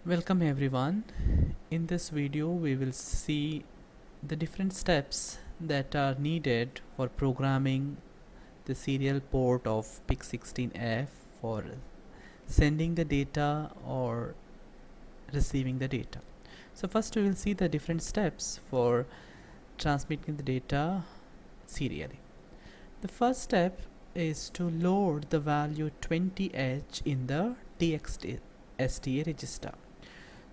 Welcome everyone. In this video we will see the different steps that are needed for programming the serial port of PIC16F for sending the data or receiving the data. So first we will see the different steps for transmitting the data serially. The first step is to load the value 20H in the TXT STA register.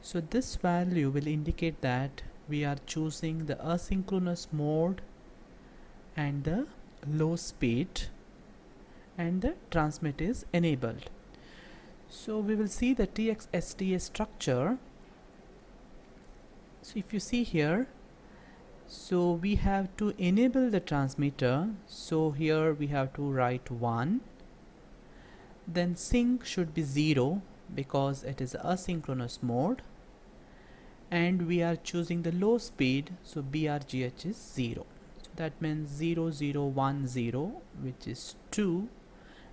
So this value will indicate that we are choosing the asynchronous mode and the low speed, and the transmit is enabled. So we will see the TXSTA structure. So if you see here, so we have to enable the transmitter. So here we have to write 1, then sync should be 0 because it is asynchronous mode, and we are choosing the low speed, so BRGH is 0. So that means 0010, which is 2,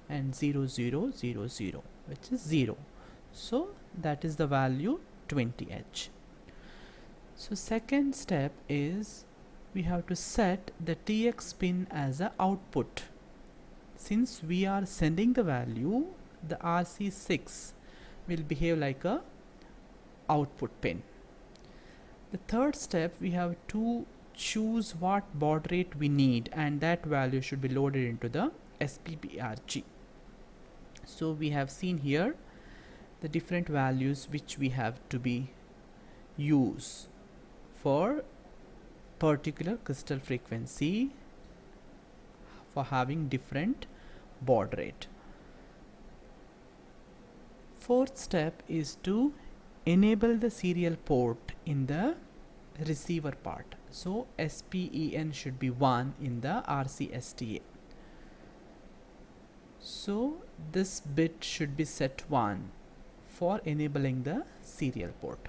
and 0000, which is 0. So that is the value 20H. So second step is we have to set the TX pin as a output. Since we are sending the value, the RC6 will behave like a output pin. The third step, we have to choose what baud rate we need, and that value should be loaded into the SPBRG. So we have seen here the different values which we have to be use for particular crystal frequency for having different baud rate. Fourth step is to enable the serial port in the receiver part. So SPEN should be 1 in the RCSTA. So this bit should be set 1 for enabling the serial port.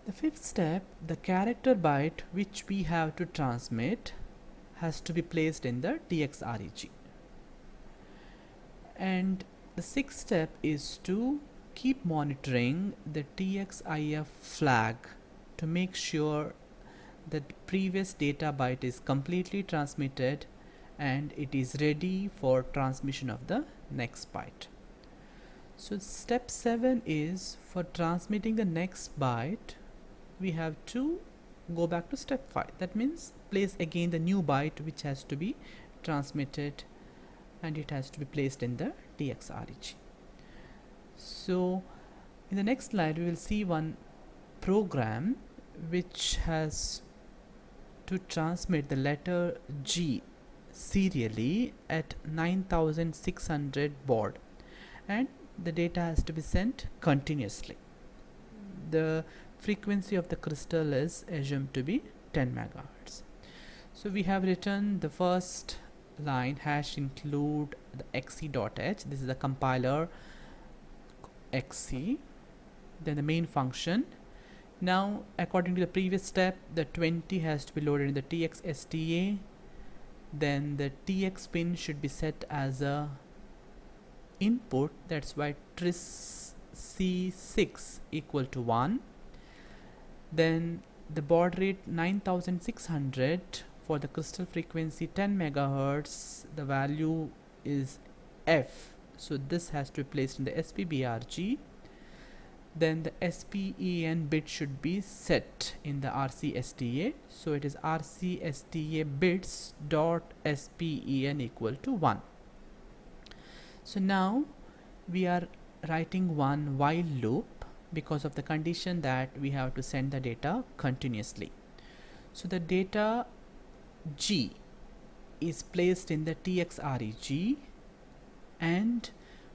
The fifth step, the character byte which we have to transmit has to be placed in the TXREG. And the sixth step is to keep monitoring the TXIF flag to make sure that the previous data byte is completely transmitted and it is ready for transmission of the next byte. So step 7 is for transmitting the next byte, we have to go back to step 5. That means place again the new byte which has to be transmitted, and it has to be placed in the TXREG. So in the next slide we will see one program which has to transmit the letter G serially at 9600 baud, and the data has to be sent continuously. The frequency of the crystal is assumed to be 10 megahertz. So we have written the first line hash include the xc.h. This is the compiler xc, then the main function. Now according to the previous step, the 20 has to be loaded in the TXSTA, then the TX pin should be set as a input. That's why tris C6 equal to 1. Then the baud rate 9600 for the crystal frequency 10 megahertz, the value is F, so this has to be placed in the SPBRG. Then the SPEN bit should be set in the RCSTA, so it is RCSTA bits dot SPEN equal to 1. So now we are writing one while loop because of the condition that we have to send the data continuously. So the data G is placed in the TXREG, and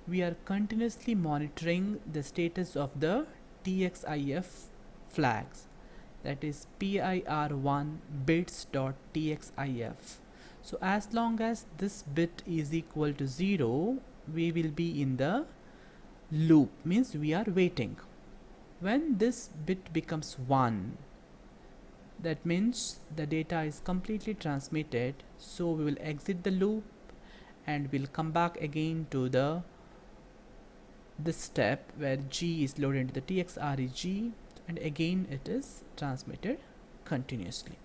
we are continuously monitoring the status of the TXIF flags, that is PIR1 bits.txif. So as long as this bit is equal to 0, we will be in the loop, means we are waiting. When this bit becomes 1, that means the data is completely transmitted, so we will exit the loop and we'll come back again to the this step where G is loaded into the TXREG, and again it is transmitted continuously.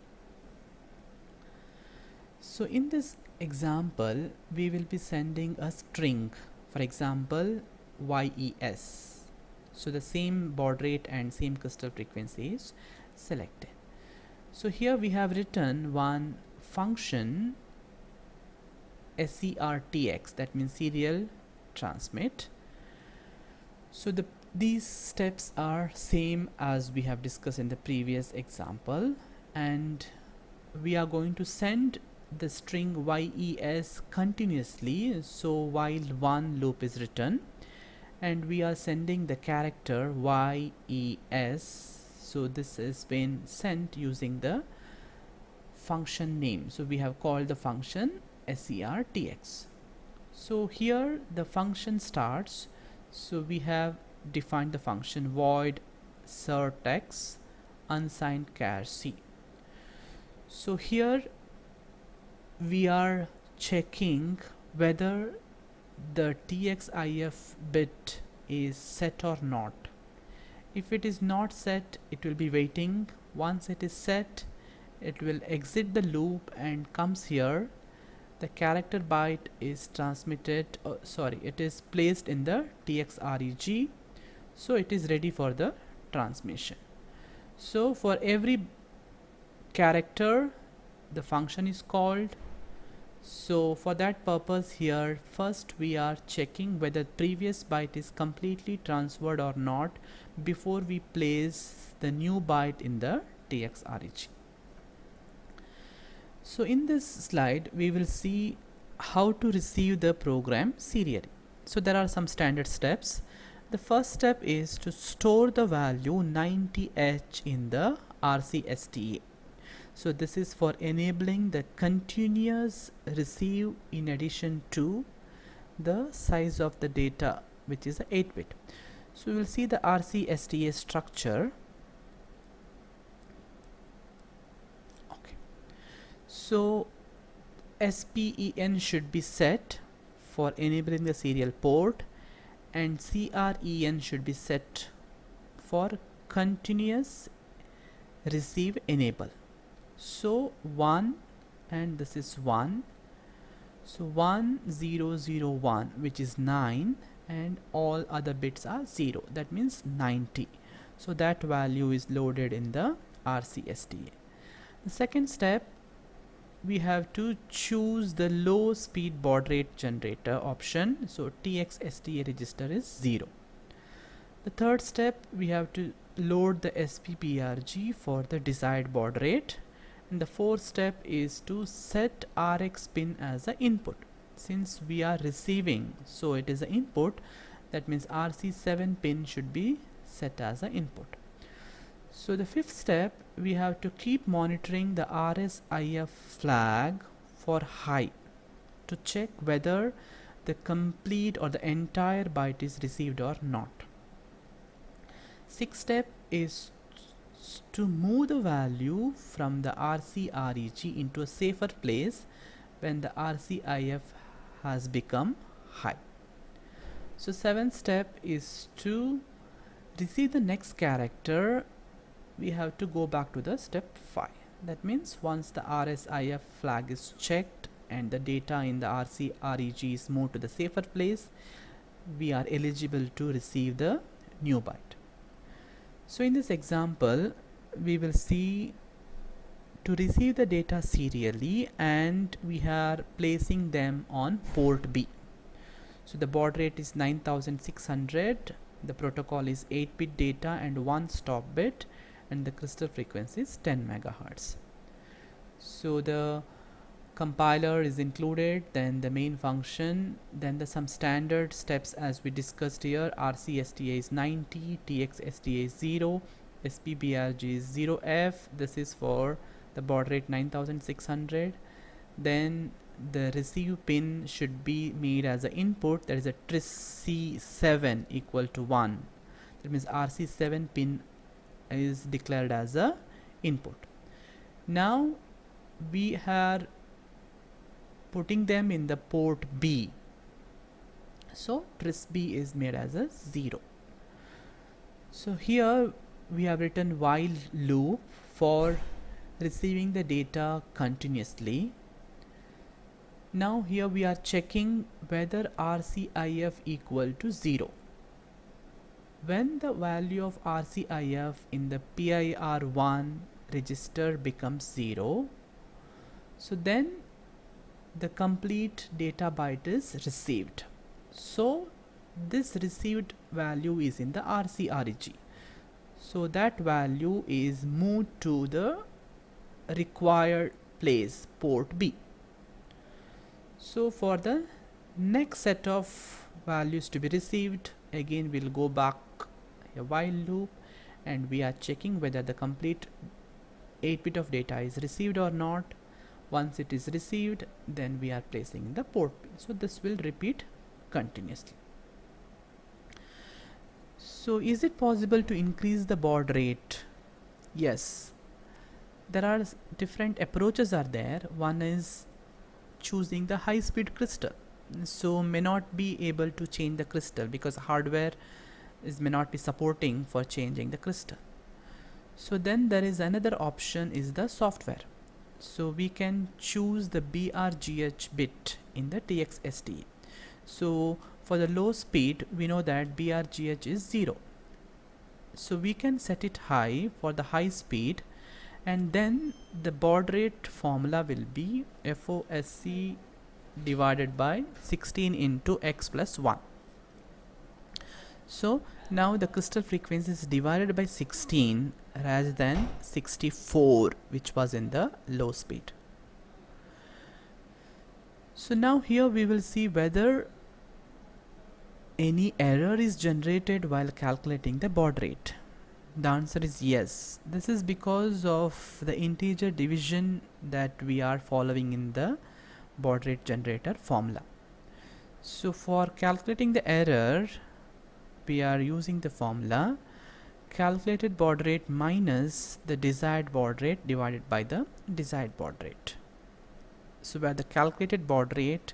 So in this example, we will be sending a string, for example YES. So the same baud rate and same crystal frequency is selected. So here we have written one function SERTX, that means serial transmit. So these steps are same as we have discussed in the previous example, and we are going to send the string YES continuously, so while one loop is written, and we are sending the character YES. So this is been sent using the function name. So we have called the function SERTX. So here the function starts. So we have defined the function void certx unsigned char c. So here we are checking whether the TXIF bit is set or not. If it is not set, it will be waiting. Once it is set, it will exit the loop and comes here. The character byte is transmitted, it is placed in the TXREG, so it is ready for the transmission. So for every character the function is called. So for that purpose, here first we are checking whether previous byte is completely transferred or not before we place the new byte in the TXREG. So in this slide we will see how to receive the program serially. So there are some standard steps. The first step is to store the value 90H in the RCSTA. So this is for enabling the continuous receive in addition to the size of the data, which is a 8-bit. So we will see the RCSTA structure. Okay. So SPEN should be set for enabling the serial port, and CREN should be set for continuous receive enable. So 1, and this is 1, so 1001, which is 9, and all other bits are 0, that means 90. So that value is loaded in the RCSTA. The second step, we have to choose the low speed baud rate generator option, so TXSTA register is 0. The third step, we have to load the SPBRG for the desired baud rate. And the fourth step is to set RX pin as an input. Since we are receiving, so it is an input, that means RC7 pin should be set as an input. So the fifth step, we have to keep monitoring the RSIF flag for high to check whether the complete or the entire byte is received or not. Sixth step is to move the value from the RCREG into a safer place when the RCIF has become high. So seventh step is to receive the next character. We have to go back to the step 5. That means once the RSIF flag is checked and the data in the RCREG is moved to the safer place, we are eligible to receive the new byte. So in this example, we will see to receive the data serially, and we are placing them on port B. So the baud rate is 9600, the protocol is 8-bit data and 1 stop bit, and the crystal frequency is 10 megahertz. So the compiler is included, then the main function, then some standard steps as we discussed here. RCSTA is 90, TXSTA is 0, SPBRG is 0F, this is for the baud rate 9600. Then the receive pin should be made as an input, that is a TRISC7 equal to 1. That means RC7 pin is declared as a input. Now we are putting them in the port B. So tris b is made as a 0. So here we have written while loop for receiving the data continuously. Now here we are checking whether RCIF equal to 0. When the value of RCIF in the PIR1 register becomes 0, so then the complete data byte is received. So this received value is in the RCREG. So that value is moved to the required place, port B. So for the next set of values to be received, again we'll go back a while loop and we are checking whether the complete 8-bit of data is received or not. Once it is received, then we are placing in the port B. So this will repeat continuously. So is it possible to increase the baud rate? Yes, there are different approaches are there. One is choosing the high speed crystal. So may not be able to change the crystal because hardware may not be supporting for changing the crystal. So then there is another option is the software. So we can choose the BRGH bit in the TXSD. So for the low speed we know that BRGH is 0. So we can set it high for the high speed, and then the baud rate formula will be FOSC divided by 16 into x plus 1. So now the crystal frequency is divided by 16 rather than 64, which was in the low speed. So now here we will see whether any error is generated while calculating the baud rate. The answer is yes. This is because of the integer division that we are following in the baud rate generator formula. So for calculating the error, we are using the formula calculated baud rate minus the desired baud rate divided by the desired baud rate. So where the calculated baud rate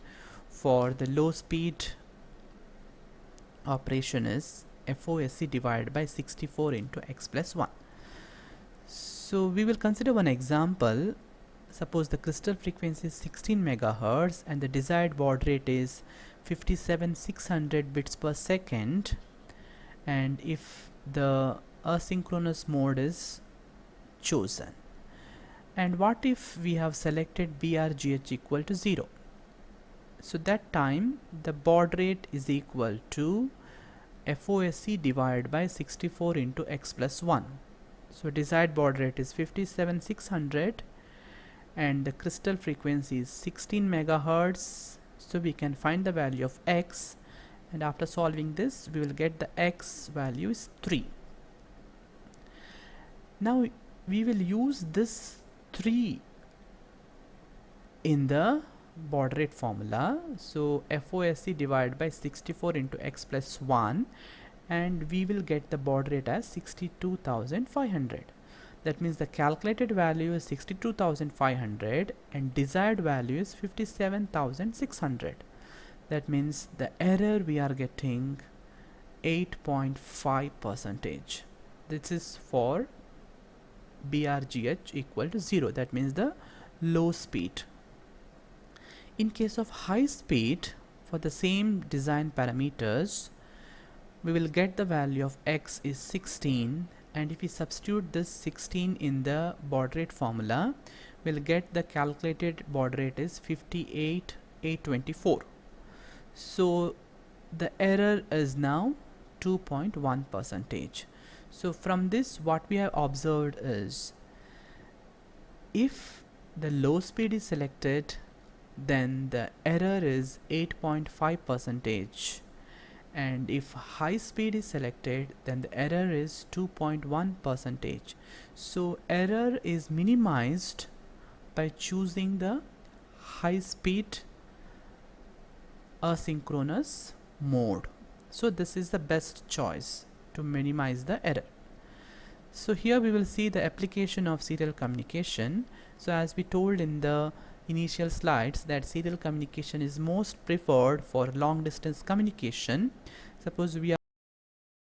for the low speed operation is FOSC divided by 64 into x plus 1. So we will consider one example. Suppose the crystal frequency is 16 megahertz and the desired baud rate is 57,600 bits per second, and if the asynchronous mode is chosen, and what if we have selected BRGH equal to 0? So that time the baud rate is equal to FOSC divided by 64 into x plus 1. So desired baud rate is 57,600 and the crystal frequency is 16 megahertz. So we can find the value of x, and after solving this we will get the x value is 3. Now we will use this 3 in the baud rate formula. So FOSC divided by 64 into x plus 1, and we will get the baud rate as 62,500. That means the calculated value is 62,500 and desired value is 57,600. That means the error we are getting 8.5%. This is for BRGH equal to 0. That means the low speed. In case of high speed, for the same design parameters, we will get the value of x is 16, and if we substitute this 16 in the baud rate formula, we'll get the calculated baud rate is 58,824. So the error is now 2.1%. So from this what we have observed is, if the low speed is selected, then the error is 8.5%, and if high speed is selected, then the error is 2.1%. So error is minimized by choosing the high speed asynchronous mode. So this is the best choice to minimize the error. So here we will see the application of serial communication. So as we told in the initial slides that serial communication is most preferred for long distance communication. Suppose we